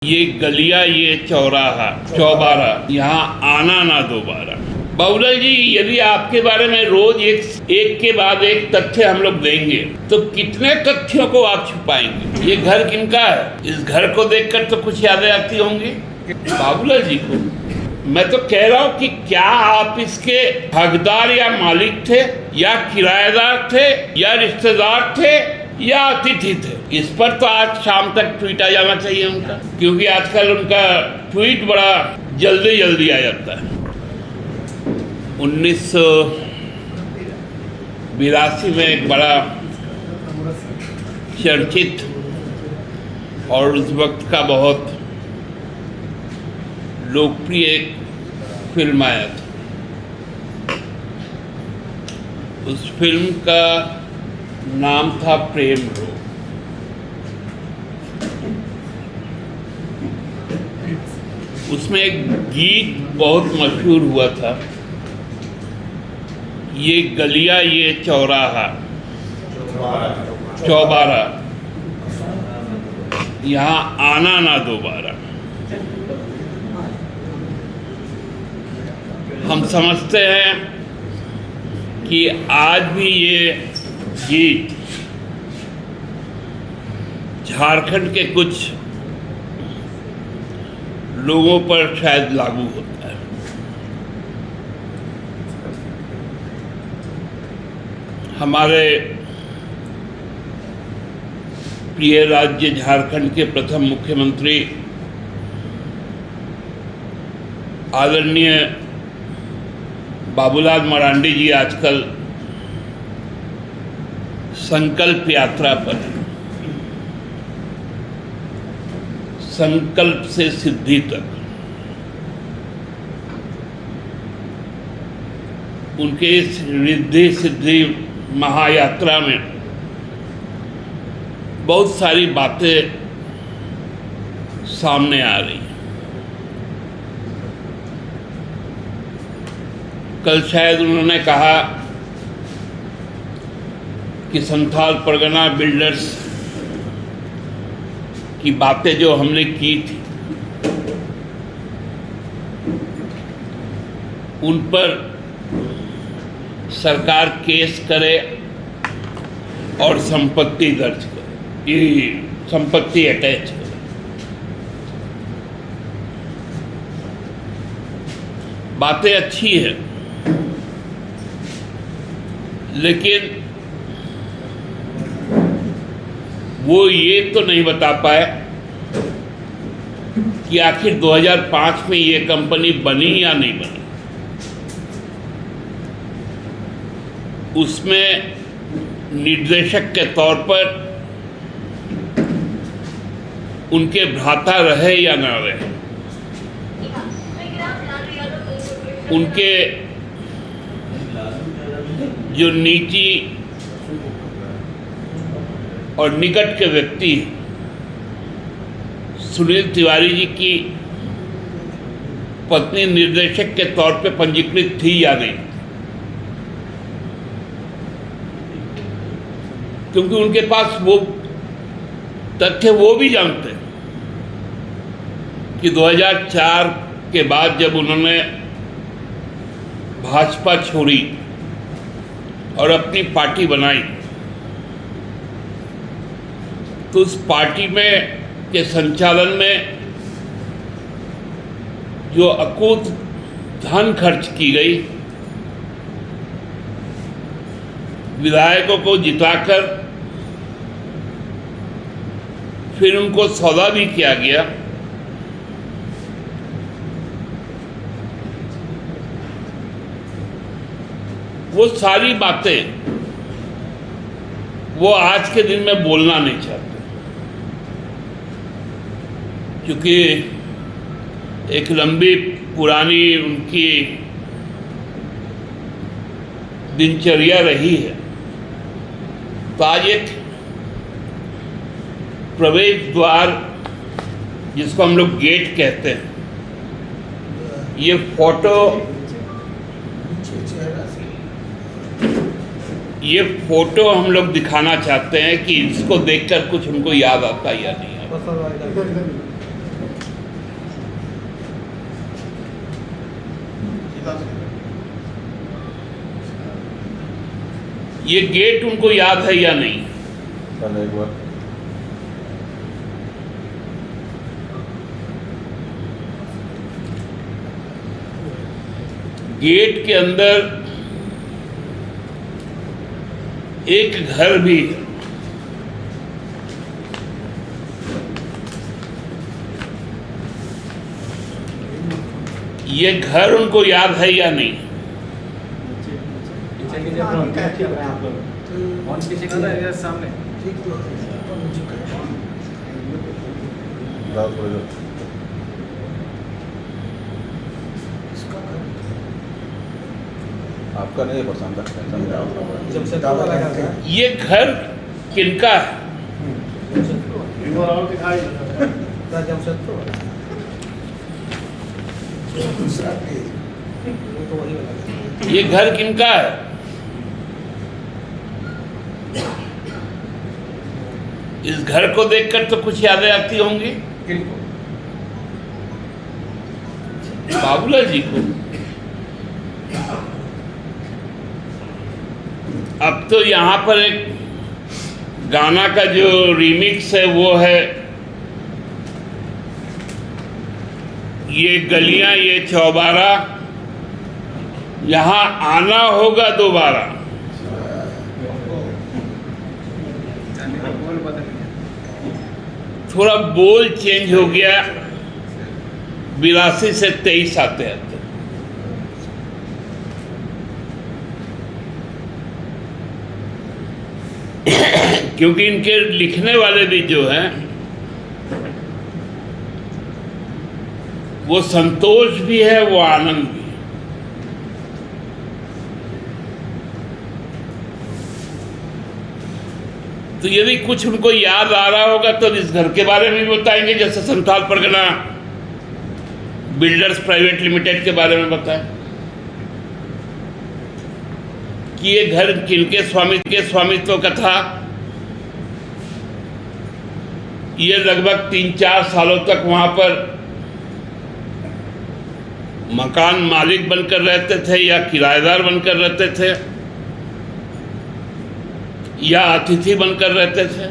ये गलिया ये चौराहा चौबारा, यहाँ आना ना दोबारा। बाबूलाल जी, यदि आपके बारे में रोज एक के बाद एक तथ्य हम लोग देंगे तो कितने तथ्यों को आप छुपाएंगे? ये घर किनका है? इस घर को देखकर तो कुछ यादें आती होंगी बाबूलाल जी को। मैं तो कह रहा हूँ कि क्या आप इसके हकदार या मालिक थे, या किराएदार थे, या रिश्तेदार थे, या अतिथि थे? इस पर तो आज शाम तक ट्वीट आ जाना चाहिए उनका, क्योंकि आजकल उनका ट्वीट बड़ा जल्दी जल्दी आ जाता है। 1982 में एक बड़ा चर्चित और उस वक्त का बहुत लोकप्रिय एक फिल्म आया था। उस फिल्म का नाम था प्रेम रोग। उसमें एक गीत बहुत मशहूर हुआ था, ये गलिया ये चौराहा चौबारा, यहाँ आना ना दोबारा। हम समझते हैं कि आज भी ये गीत झारखंड के कुछ लोगों पर शायद लागू होता है। हमारे प्रिय राज्य झारखंड के प्रथम मुख्यमंत्री आदरणीय बाबूलाल मरांडी जी आजकल संकल्प यात्रा पर है। संकल्प से सिद्धि तक उनके इस रिद्धि सिद्धि महायात्रा में बहुत सारी बातें सामने आ रही हैं। कल शायद उन्होंने कहा कि संथाल परगना बिल्डर्स की बातें जो हमने की थी उन पर सरकार केस करे और संपत्ति दर्ज करे, ये संपत्ति अटैच करे। बातें अच्छी है, लेकिन वो ये तो नहीं बता पाए कि आखिर 2005 में ये कंपनी बनी या नहीं बनी। उसमें निर्देशक के तौर पर उनके भ्राता रहे या ना रहे, उनके जो नीति और निकट के व्यक्ति सुनील तिवारी जी की पत्नी निर्देशक के तौर पे पंजीकृत थी या नहीं, क्योंकि उनके पास वो तथ्य वो भी जानते हैं कि 2004 के बाद जब उन्होंने भाजपा छोड़ी और अपनी पार्टी बनाई तो उस पार्टी में के संचालन में जो अकूत धन खर्च की गई, विधायकों को जिताकर फिर उनको सौदा भी किया गया, वो सारी बातें वो आज के दिन में बोलना नहीं चाहते, क्योंकि एक लंबी पुरानी उनकी दिनचर्या रही है। तो आज एक प्रवेश द्वार, जिसको हम लोग गेट कहते हैं, ये फोटो हम लोग दिखाना चाहते हैं कि इसको देखकर कुछ उनको याद आता है या नहीं आता। ये गेट उनको याद है या नहीं? एक बार गेट के अंदर एक घर भी है। ये घर उनको याद है या नहीं? सामने आपका नहीं पसंद ये घर किनका है? ये घर किनका है? इस घर को देखकर तो कुछ यादें आती होंगी बाबूलाल जी को। अब तो यहाँ पर एक गाना का जो रीमिक्स है वो है, ये गलियां ये चौबारा, यहाँ आना होगा दोबारा। थोड़ा बोल चेंज हो गया 82 से 23 आते आते। क्योंकि इनके लिखने वाले भी जो हैं वो संतोष भी है, वो आनंद भी है। तो यदि कुछ उनको याद आ रहा होगा तो इस घर के बारे में भी बताएंगे, जैसे Santhal Pargana builders private limited के बारे में बताएं कि ये घर किनके स्वामित्व का था। ये लगभग 3-4 सालों तक वहां पर मकान मालिक बनकर रहते थे या किराएदार बनकर रहते थे या अतिथि बनकर रहते थे।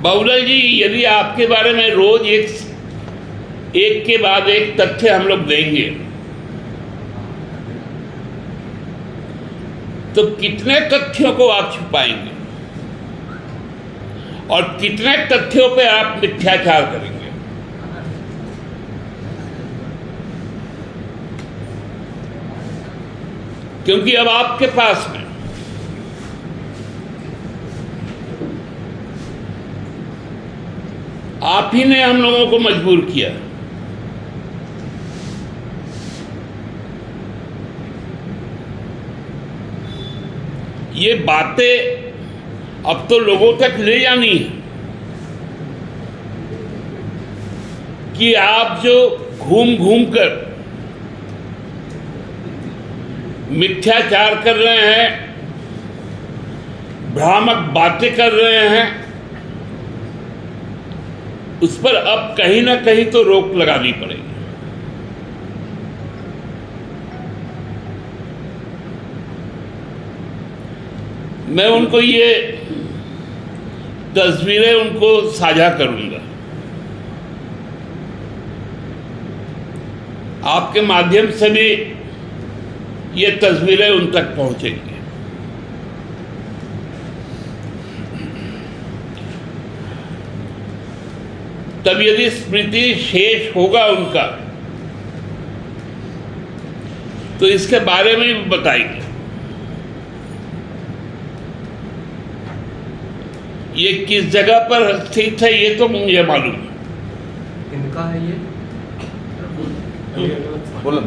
बाबूलाल जी, यदि आपके बारे में रोज एक के बाद एक तथ्य हम लोग देंगे तो कितने तथ्यों को आप छुपाएंगे और कितने तथ्यों पे आप मिथ्याचार करेंगे? क्योंकि अब आपके पास में आप ही ने हम लोगों को मजबूर किया। ये बातें अब तो लोगों तक ले जानी है कि आप जो घूम घूम कर मिथ्याचार कर रहे हैं, भ्रामक बातें कर रहे हैं, उस पर अब कहीं ना कहीं तो रोक लगानी पड़ेगी। मैं उनको ये तस्वीरें उनको साझा करूंगा, आपके माध्यम से भी ये तस्वीरें उन तक पहुंचेंगी। तब यदि स्मृति शेष होगा उनका तो इसके बारे में भी बताएंगे। ये किस जगह पर स्थित है ये तो मुझे मालूम है। इनका है ये? बोलो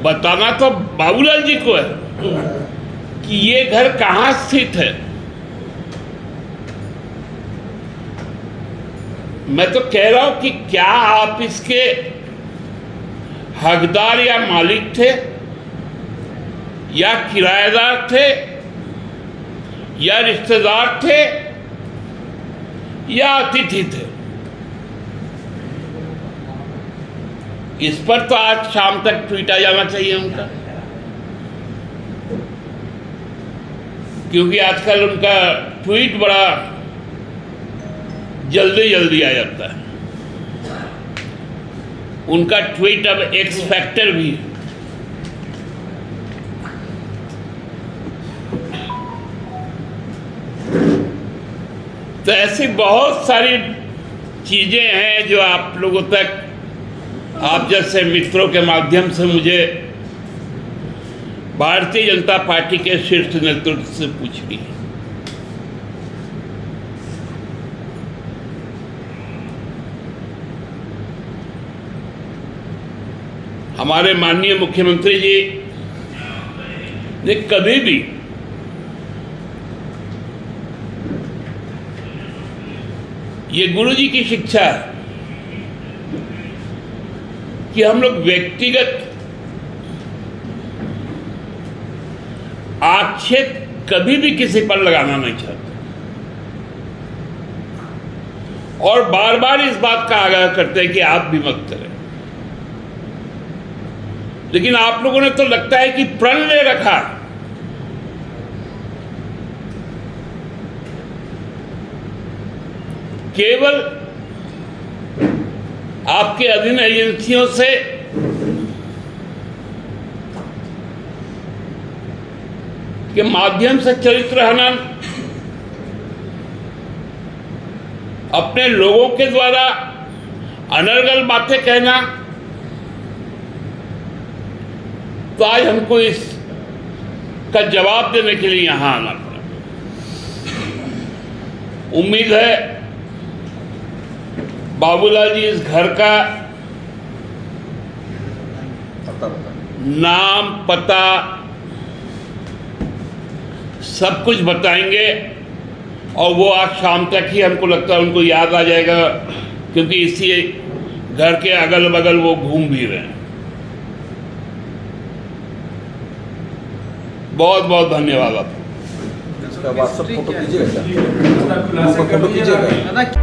बताना तो बाबूलाल जी को है कि ये घर कहाँ स्थित है। मैं तो कह रहा हूं कि क्या आप इसके हकदार या मालिक थे या किराएदार थे या रिश्तेदार थे या अतिथि थे? इस पर तो आज शाम तक ट्वीट आ जाना चाहिए उनका, क्योंकि आजकल उनका ट्वीट बड़ा जल्दी जल्दी आ जाता है। उनका ट्वीट अब एक्स फैक्टर भी है। तो ऐसी बहुत सारी चीजें हैं जो आप लोगों तक, आप जैसे मित्रों के माध्यम से मुझे भारतीय जनता पार्टी के शीर्ष नेतृत्व से पूछनी है। हमारे माननीय मुख्यमंत्री जी ने कभी भी ये गुरु जी की शिक्षा है कि हम लोग व्यक्तिगत आक्षेप कभी भी किसी पर लगाना नहीं चाहते, और बार बार इस बात का आगाह करते हैं कि आप भी मत करें। लेकिन आप लोगों ने तो लगता है कि प्रण ले रखा, केवल आपके अधीन एजेंसियों से के माध्यम से चरित्र हनन, अपने लोगों के द्वारा अनर्गल बातें कहना, तो आज हमको इसका जवाब देने के लिए यहां आना पड़ा। उम्मीद है बाबूलाल जी इस घर का नाम, पता सब कुछ बताएंगे, और वो आज शाम तक ही हमको लगता है उनको याद आ जाएगा, क्योंकि इसी घर के अगल बगल वो घूम भी रहे हैं। बहुत बहुत धन्यवाद आपको। इसका व्हाट्सएप फोटो कीजिएगा, फोटो कीजिएगा।